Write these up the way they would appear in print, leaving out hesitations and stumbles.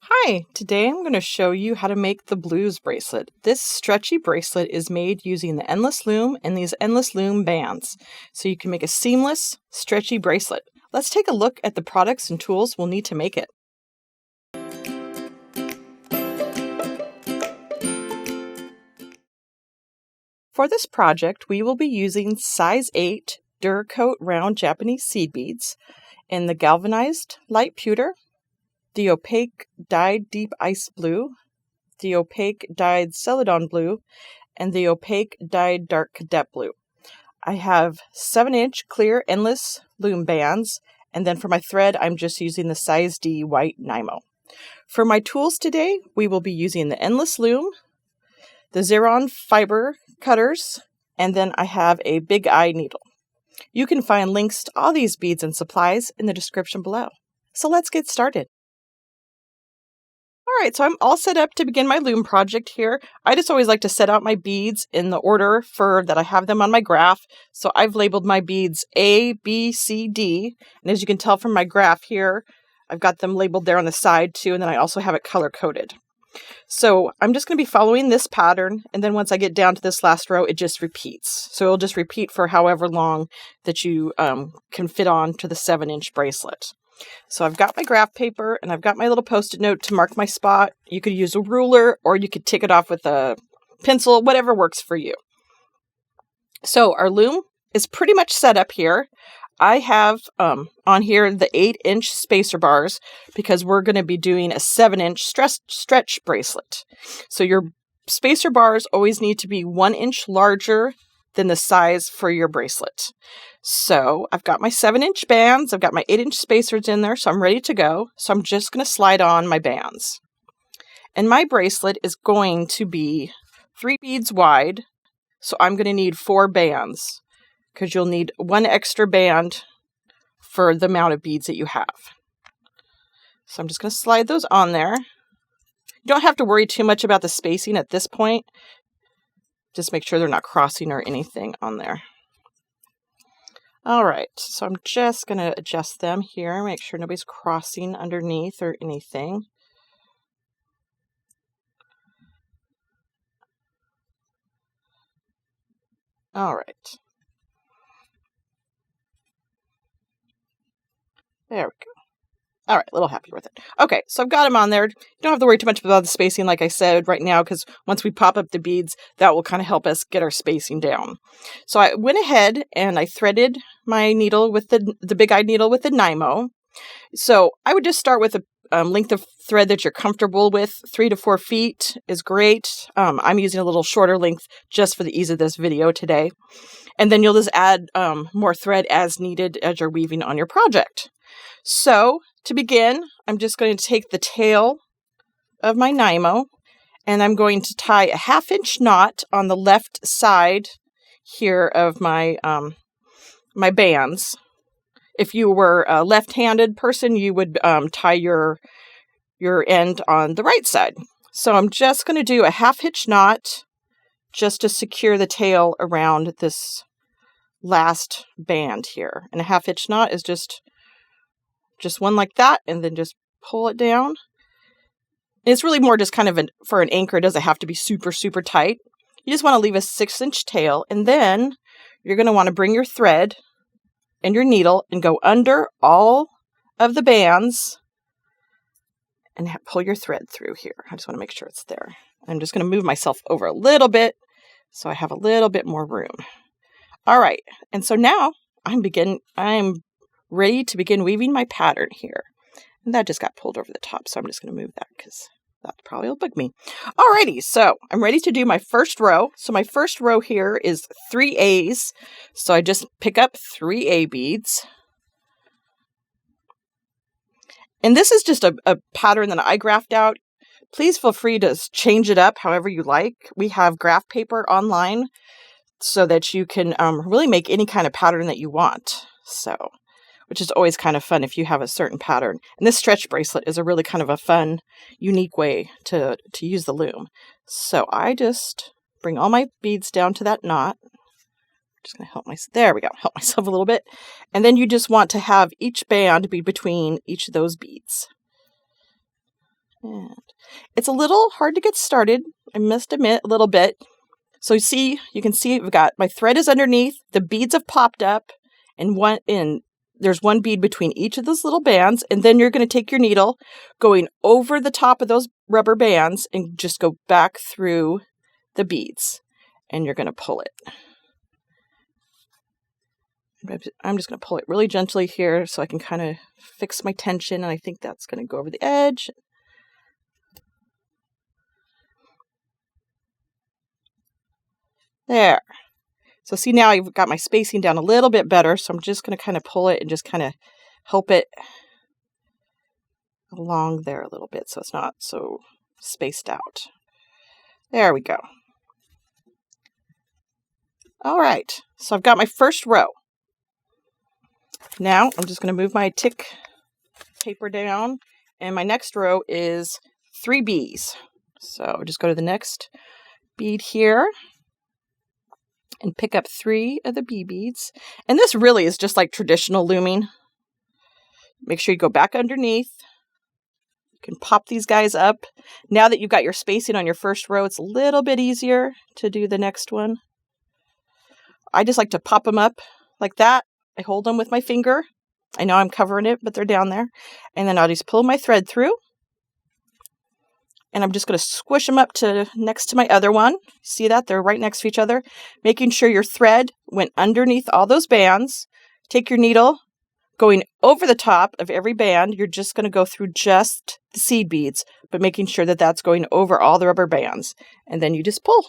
Hi, today I'm going to show you how to make the blues bracelet. This stretchy bracelet is made using the Endless Loom and these Endless Loom Bands. So you can make a seamless, stretchy bracelet. Let's take a look at the products and tools we'll need to make it. For this project, we will be using size 8 Duracoat round Japanese seed beads in the Galvanized light pewter, the Opaque dyed deep ice blue, the Opaque dyed Celedon blue, and the Opaque dyed dark Cadet blue. I have 7-inch clear endless loom bands, and then for my thread, I'm just using the size D white Nymo. For my tools today, we will be using the endless loom, the Xuron fiber cutters, and then I have a big eye needle. You can find links to all these beads and supplies in the description below. So let's get started. Alright, so I'm all set up to begin my loom project here. I just always like to set out my beads in the order that I have them on my graph. So I've labeled my beads A, B, C, D. And as you can tell from my graph here, I've got them labeled there on the side too, and then I also have it color-coded. So I'm just going to be following this pattern, and then once I get down to this last row, it just repeats. So it'll just repeat for however long that you can fit on to the 7-inch bracelet. So I've got my graph paper and I've got my little post-it note to mark my spot. You could use a ruler or you could tick it off with a pencil, whatever works for you. So our loom is pretty much set up here. I have on here the 8-inch spacer bars because we're going to be doing a 7-inch stretch bracelet. So your spacer bars always need to be 1 inch larger than the size for your bracelet. So I've got my 7-inch bands, I've got my 8-inch spacers in there, so I'm ready to go. So I'm just going to slide on my bands. And my bracelet is going to be 3 beads wide, so I'm going to need 4 bands, because you'll need 1 extra band for the amount of beads that you have. So I'm just going to slide those on there. You don't have to worry too much about the spacing at this point. Just make sure they're not crossing or anything on there. All right, so I'm just going to adjust them here, make sure nobody's crossing underneath or anything. All right. There we go. All right, a little happy with it. Okay, so I've got them on there. You don't have to worry too much about the spacing, like I said, right now, because once we pop up the beads, that will kind of help us get our spacing down. So I went ahead and I threaded my needle with the big eye needle with the Nymo. So I would just start with a length of thread that you're comfortable with. 3 to 4 feet is great. I'm using a little shorter length just for the ease of this video today. And then you'll just add more thread as needed as you're weaving on your project. So to begin, I'm just going to take the tail of my Nymo and I'm going to tie a 1/2-inch knot on the left side here of my my bands. If you were a left-handed person, you would tie your end on the right side. So I'm just going to do a 1/2-inch knot just to secure the tail around this last band here. And a 1/2-inch knot is just one like that, and then just pull it down. It's really more just kind of for an anchor. It doesn't have to be super, super tight. You just want to leave a 6-inch tail, and then you're going to want to bring your thread and your needle and go under all of the bands and pull your thread through here. I just want to make sure it's there. I'm just going to move myself over a little bit so I have a little bit more room. All right, and so now I'm ready to begin weaving my pattern here. And that just got pulled over the top, so I'm just going to move that because that probably will bug me. Alrighty, so I'm ready to do my first row. So my first row here is 3 A's. So I just pick up 3 A beads. And this is just a pattern that I graphed out. Please feel free to change it up however you like. We have graph paper online so that you can really make any kind of pattern that you want. So, which is always kind of fun if you have a certain pattern. And this stretch bracelet is a really kind of a fun, unique way to use the loom. So I just bring all my beads down to that knot. Just going to help myself a little bit. And then you just want to have each band be between each of those beads. And it's a little hard to get started, I must admit, a little bit. So you can see we've got my thread is underneath, the beads have popped up, and there's one bead between each of those little bands, and then you're going to take your needle going over the top of those rubber bands and just go back through the beads, and you're going to pull it. I'm just going to pull it really gently here so I can kind of fix my tension, and I think that's going to go over the edge. There. So see, now I've got my spacing down a little bit better, so I'm just going to kind of pull it and just kind of help it along there a little bit so it's not so spaced out. There we go. All right, so I've got my first row. Now I'm just going to move my tick paper down, and my next row is 3 Bs. So just go to the next bead here and pick up 3 of the bee beads. And this really is just like traditional looming. Make sure you go back underneath. You can pop these guys up. Now that you've got your spacing on your first row, it's a little bit easier to do the next one. I just like to pop them up like that. I hold them with my finger. I know I'm covering it, but they're down there. And then I'll just pull my thread through. And I'm just going to squish them up next to my other one. See that? They're right next to each other. Making sure your thread went underneath all those bands. Take your needle, going over the top of every band. You're just going to go through just the seed beads, but making sure that that's going over all the rubber bands. And then you just pull.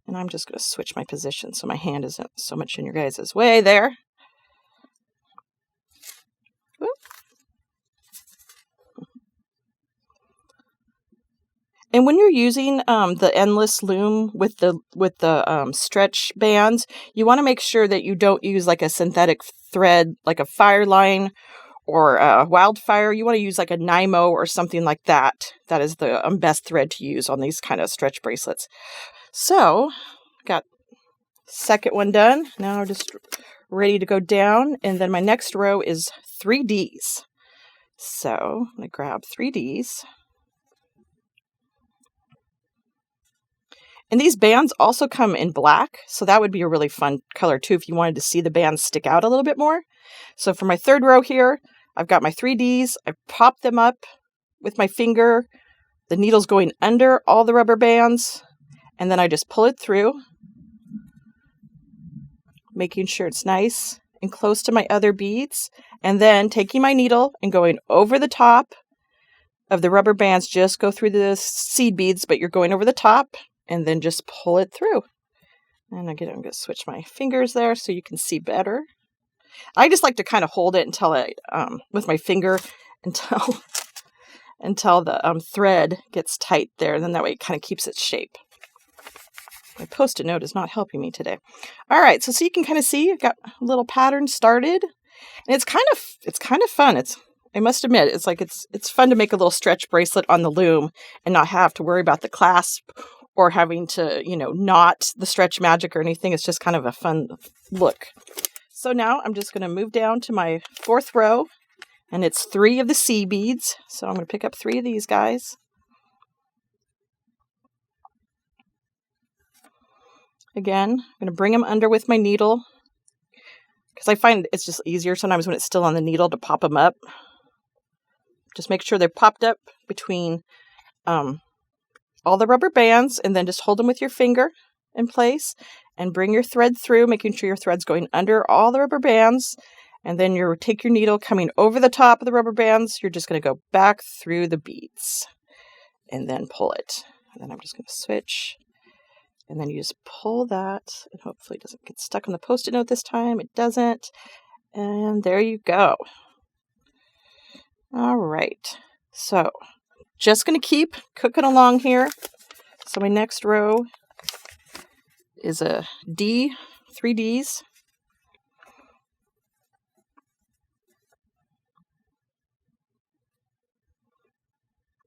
And I'm just going to switch my position so my hand isn't so much in your guys' way there. Whoop. And when you're using the Endless Loom with the stretch bands, you want to make sure that you don't use like a synthetic thread, like a Fireline or a Wildfire. You want to use like a Nymo or something like that. That is the best thread to use on these kind of stretch bracelets. So, got second one done. Now I'm just ready to go down. And then my next row is 3 Ds. So, I'm going to grab 3 Ds. And these bands also come in black, so that would be a really fun color too if you wanted to see the bands stick out a little bit more. So for my third row here, I've got my 3 Ds. I pop them up with my finger. The needle's going under all the rubber bands, and then I just pull it through, making sure it's nice and close to my other beads, and then taking my needle and going over the top of the rubber bands. Just go through the seed beads, but you're going over the top. And then just pull it through. And again, I'm going to switch my fingers there so you can see better. I just like to kind of hold it until with my finger until the thread gets tight there. And then that way it kind of keeps its shape. My Post-it note is not helping me today. All right, so you can kind of see I've got a little pattern started. And it's kind of fun. I must admit, it's fun to make a little stretch bracelet on the loom and not have to worry about the clasp or having to, knot the stretch magic or anything. It's just kind of a fun look. So now I'm just going to move down to my 4th row, and it's 3 of the C beads. So I'm going to pick up 3 of these guys. Again, I'm going to bring them under with my needle because I find it's just easier sometimes when it's still on the needle to pop them up. Just make sure they're popped up between all the rubber bands, and then just hold them with your finger in place and bring your thread through, making sure your thread's going under all the rubber bands. And then you take your needle coming over the top of the rubber bands. You're just going to go back through the beads and then pull it. And then I'm just going to switch. And then you just pull that, and hopefully it doesn't get stuck on the Post-it note this time. It doesn't. And there you go. All right. So just going to keep cooking along here. So my next row is a D, 3 Ds.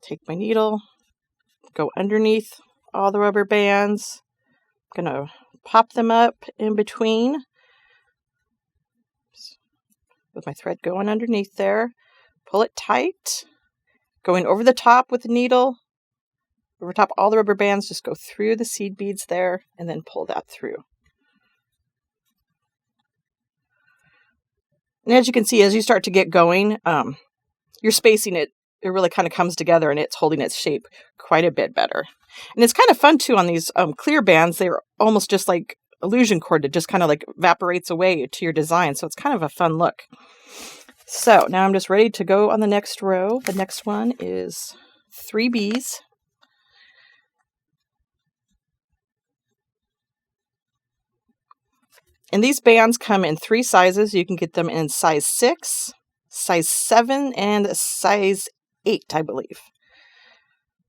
Take my needle, go underneath all the rubber bands. I'm going to pop them up in between with my thread going underneath there. Pull it tight. going over the top with the needle, over top all the rubber bands, just go through the seed beads there and then pull that through. And as you can see, as you start to get going, you're spacing it. It really kind of comes together and it's holding its shape quite a bit better. And it's kind of fun too on these clear bands. They're almost just like illusion cord that just kind of like evaporates away to your design. So it's kind of a fun look. So now I'm just ready to go on the next row. The next one is 3 bees. And these bands come in 3 sizes. You can get them in size 6, size 7, and size 8, I believe.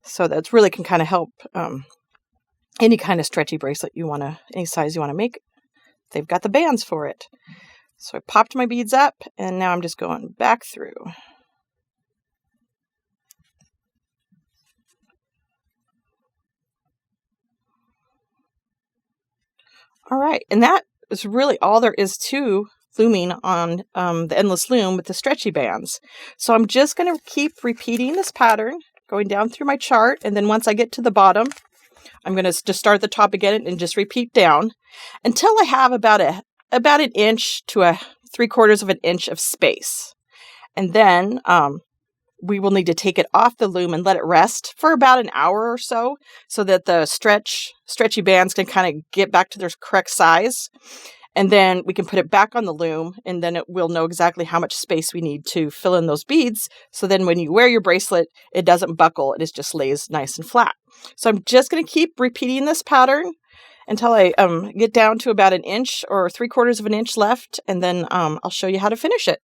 So that's really can kind of help any kind of stretchy bracelet you want to, any size you want to make. They've got the bands for it. So I popped my beads up and now I'm just going back through. All right, and that is really all there is to looming on the Endless Loom with the stretchy bands. So I'm just going to keep repeating this pattern, going down through my chart, and then once I get to the bottom, I'm going to just start at the top again and just repeat down until I have about an inch to a 3/4 of an inch of space. And then we will need to take it off the loom and let it rest for about an hour or so that the stretchy bands can kind of get back to their correct size. And then we can put it back on the loom, and then we'll know exactly how much space we need to fill in those beads. So then when you wear your bracelet, it doesn't buckle. It just lays nice and flat. So I'm just going to keep repeating this pattern until I get down to about an inch or 3/4 of an inch left, and then I'll show you how to finish it.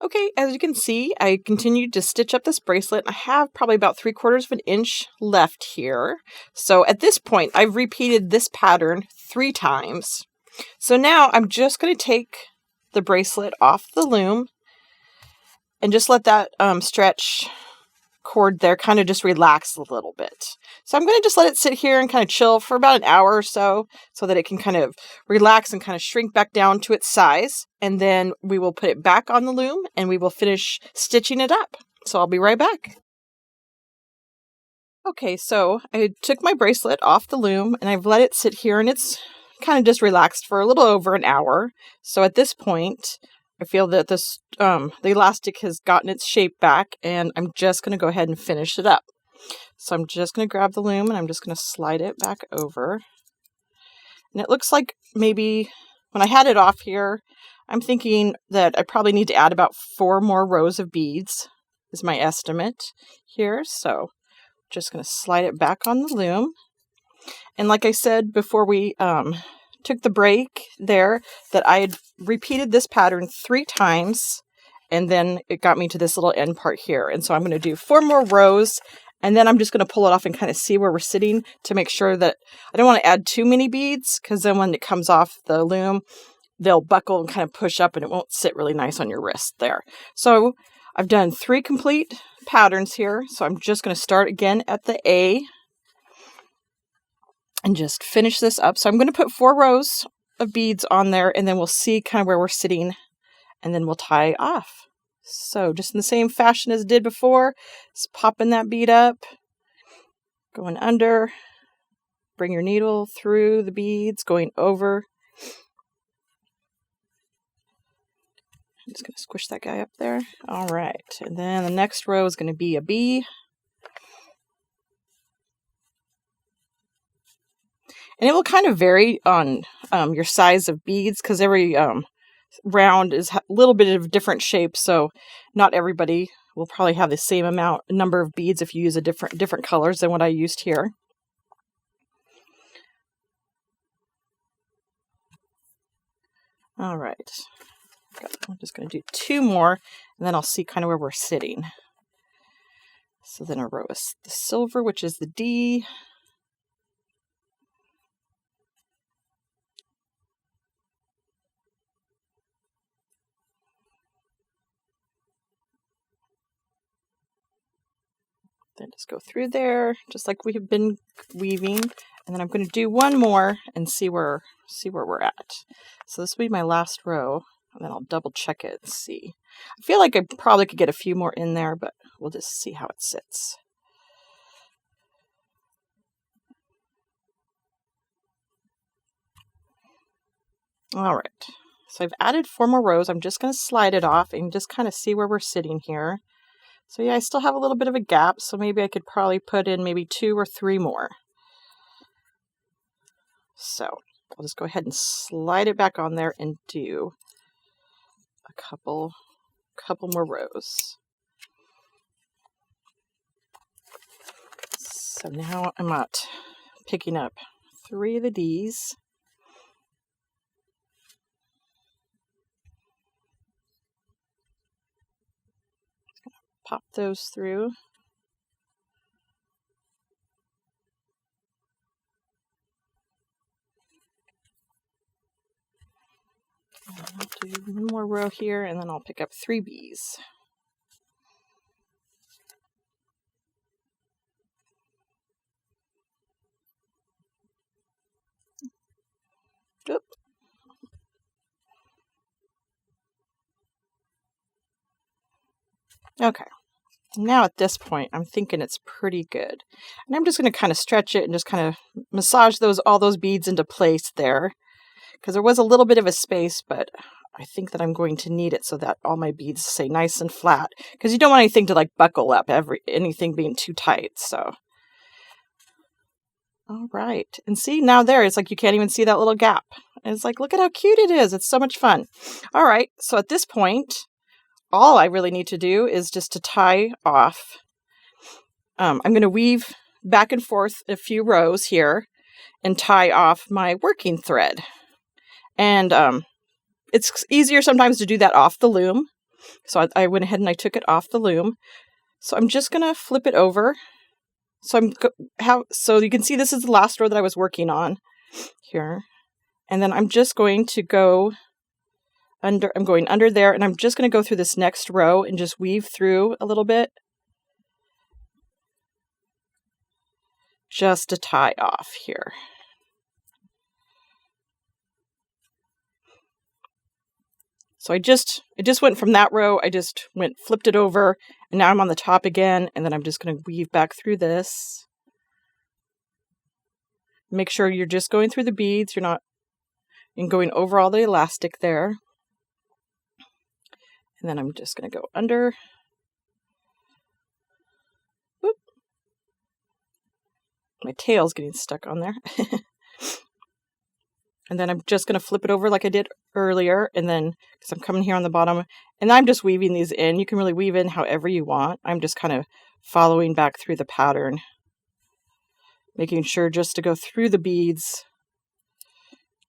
Okay, as you can see, I continued to stitch up this bracelet. I have probably about 3/4 of an inch left here. So at this point, I've repeated this pattern 3 times. So now I'm just going to take the bracelet off the loom and just let that stretch cord there kind of just relax a little bit. So I'm going to just let it sit here and kind of chill for about an hour or so that it can kind of relax and kind of shrink back down to its size. And then we will put it back on the loom and we will finish stitching it up. So I'll be right back. Okay, so I took my bracelet off the loom and I've let it sit here and it's kind of just relaxed for a little over an hour. So at this point, I feel that this the elastic has gotten its shape back, and I'm just going to go ahead and finish it up. So I'm just going to grab the loom and I'm just going to slide it back over. And it looks like maybe when I had it off here, I'm thinking that I probably need to add about 4 more rows of beads is my estimate here. So just going to slide it back on the loom. And like I said before we took the break there, that I had repeated this pattern 3 times, and then it got me to this little end part here. And so I'm going to do 4 more rows, and then I'm just going to pull it off and kind of see where we're sitting to make sure that I don't want to add too many beads, because then when it comes off the loom, they'll buckle and kind of push up and it won't sit really nice on your wrist there. So I've done 3 complete patterns here. So I'm just going to start again at the A and just finish this up. So I'm going to put 4 rows of beads on there, and then we'll see kind of where we're sitting, and then we'll tie off. So just in the same fashion as I did before, just popping that bead up, going under, bring your needle through the beads, going over. I'm just going to squish that guy up there. All right, and then the next row is going to be a B. And it will kind of vary on your size of beads, because every round is a little bit of different shape. So not everybody will probably have the same number of beads if you use a different colors than what I used here. All right. I'm just going to do 2 more, and then I'll see kind of where we're sitting. So then a row is the silver, which is the D. Then just go through there, just like we have been weaving. And then I'm going to do 1 more and see where we're at. So this will be my last row And then I'll double check it and see. I feel like I probably could get a few more in there, but we'll just see how it sits. All right. So I've added 4 more rows. I'm just going to slide it off and just kind of see where we're sitting here. So yeah, I still have a little bit of a gap, so maybe I could probably put in maybe 2 or 3 more. So I'll just go ahead and slide it back on there and do a couple more rows. So now I'm at picking up 3 of the D's. Pop those through. I'll do one more row here, and then I'll pick up 3 B's. Oop. Okay. Now at this point, I'm thinking it's pretty good. And I'm just going to kind of stretch it and just kind of massage all those beads into place there. Because there was a little bit of a space, but I think that I'm going to need it so that all my beads stay nice and flat. Because you don't want anything to like buckle up, anything being too tight. So, all right. And see, now there, it's like you can't even see that little gap. And it's like, look at how cute it is. It's so much fun. All right. So at this point, all I really need to do is just to tie off. I'm going to weave back and forth a few rows here and tie off my working thread. And it's easier sometimes to do that off the loom. So I went ahead and I took it off the loom. So I'm just going to flip it over. So so you can see this is the last row that I was working on here. And then I'm just going to go under, I'm going under there, and I'm just going to go through this next row and just weave through a little bit. Just to tie off here. So it just went from that row, flipped it over, and now I'm on the top again, and then I'm just going to weave back through this. Make sure you're just going through the beads, you're not going over all the elastic there. And then I'm just going to go under. Whoop. My tail's getting stuck on there. And then I'm just going to flip it over like I did earlier. And then, because I'm coming here on the bottom, and I'm just weaving these in. You can really weave in however you want. I'm just kind of following back through the pattern. Making sure just to go through the beads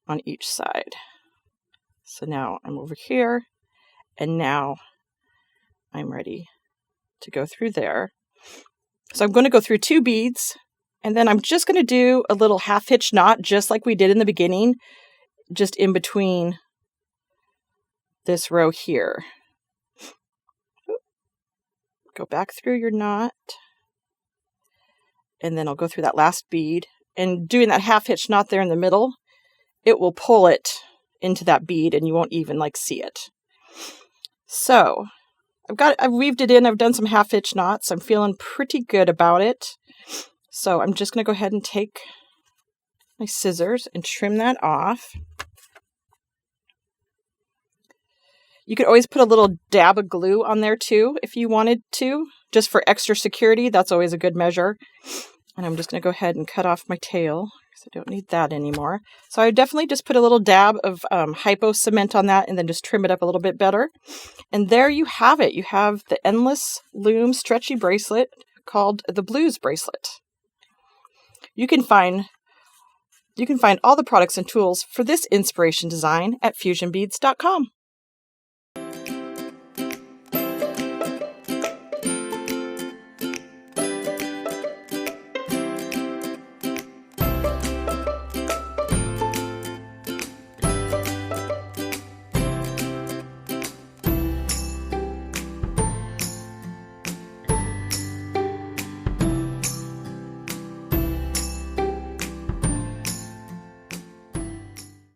on each side. So now I'm over here. And now I'm ready to go through there. So I'm going to go through 2 beads. And then I'm just going to do a little half hitch knot, just like we did in the beginning, just in between this row here. Go back through your knot. And then I'll go through that last bead. And doing that half hitch knot there in the middle, it will pull it into that bead and you won't even see it. So I've weaved it in. I've done some half hitch knots. I'm feeling pretty good about it. So I'm just going to go ahead and take my scissors and trim that off. You could always put a little dab of glue on there too, if you wanted to, just for extra security. That's always a good measure. And I'm just going to go ahead and cut off my tail because I don't need that anymore. So I definitely just put a little dab of hypo cement on that and then just trim it up a little bit better. And there you have it. You have the Endless Loom stretchy bracelet called the Blues bracelet. You can find all the products and tools for this inspiration design at fusionbeads.com.